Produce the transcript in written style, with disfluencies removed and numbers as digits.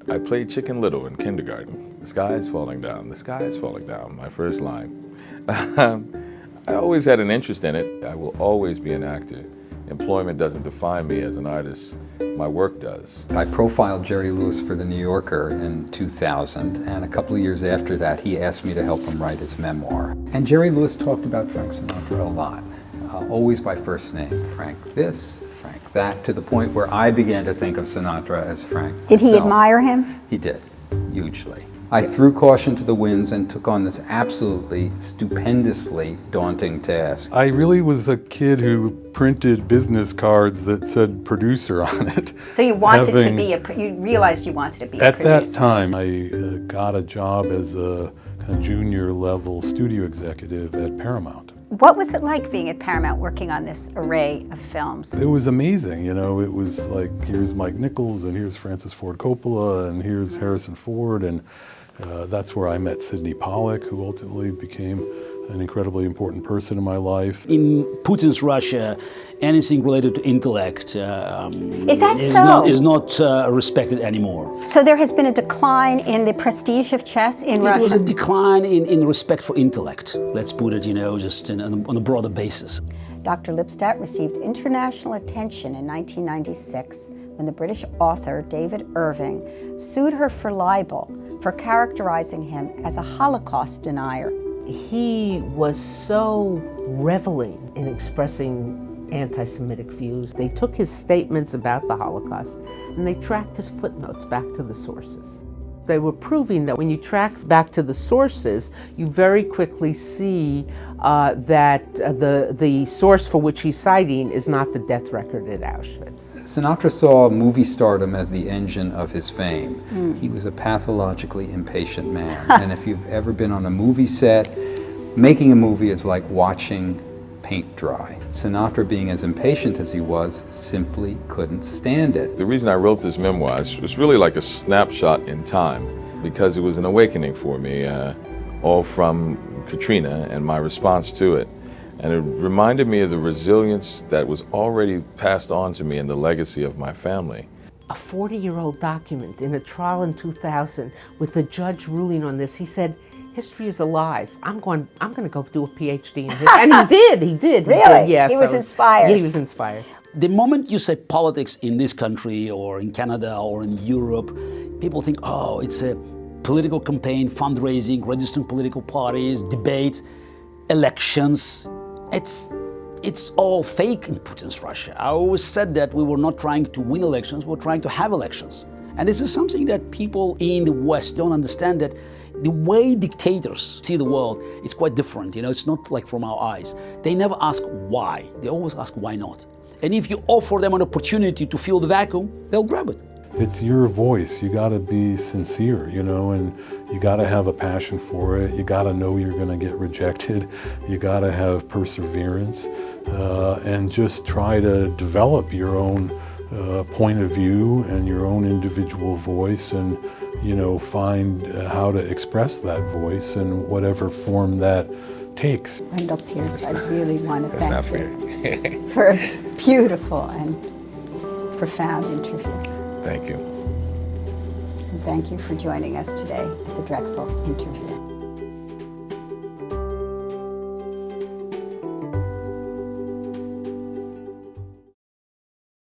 I played Chicken Little in kindergarten. The sky is falling down, the sky is falling down, my first line. I always had an interest in it. I will always be an actor. Employment doesn't define me as an artist, my work does. I profiled Jerry Lewis for The New Yorker in 2000, and a couple of years after that he asked me to help him write his memoir. And Jerry Lewis talked about Frank Sinatra a lot, always by first name. Frank this, Frank that, to the point where I began to think of Sinatra as Frank Did he himself. admire him? He did, hugely. I threw caution to the winds and took on this absolutely stupendously daunting task. I really was a kid who printed business cards that said producer on it. So you wanted to be you realized you wanted to be a producer. At that time, I got a job as a kind of junior level studio executive at Paramount. What was it like being at Paramount working on this array of films? It was amazing, you know, it was like, here's Mike Nichols, and here's Francis Ford Coppola, and here's Harrison Ford, and that's where I met Sidney Pollack, who ultimately became an incredibly important person in my life. In Putin's Russia, anything related to intellect is not respected anymore. So there has been a decline in the prestige of chess in Russia? It was a decline in respect for intellect. Let's put it, you know, just on a broader basis. Dr. Lipstadt received international attention in 1996 when the British author David Irving sued her for libel for characterizing him as a Holocaust denier. He was so reveling in expressing anti-Semitic views. They took his statements about the Holocaust and they tracked his footnotes back to the sources. They were proving that when you track back to the sources, you very quickly see that the source for which he's citing is not the death record at Auschwitz. Sinatra saw movie stardom as the engine of his fame. He was a pathologically impatient man. And if you've ever been on a movie set, making a movie is like watching paint dry. Sinatra, being as impatient as he was, simply couldn't stand it. The reason I wrote this memoir is really like a snapshot in time, because it was an awakening for me, all from Katrina and my response to it. And it reminded me of the resilience that was already passed on to me and the legacy of my family. A 40-year-old document in a trial in 2000 with the judge ruling on this, he said, history is alive. I'm going to go do a PhD in history. And he did. Really? Yeah, he was inspired. Yeah, he was inspired. The moment you say politics in this country or in Canada or in Europe, people think, oh, it's a political campaign, fundraising, registering political parties, debates, elections. It's all fake in Putin's Russia. I always said that we were not trying to win elections, we were trying to have elections. And this is something that people in the West don't understand, that the way dictators see the world is quite different. You know, it's not like from our eyes. They never ask why. They always ask why not. And if you offer them an opportunity to fill the vacuum, they'll grab it. It's your voice. You got to be sincere, you know, and you got to have a passion for it. You got to know you're going to get rejected. You got to have perseverance and just try to develop your own point of view and your own individual voice, and you know, find how to express that voice in whatever form that takes. Wendell Pierce, I really want to That's thank not fair. you for a beautiful and profound interview. Thank you. And thank you for joining us today at the Drexel interview.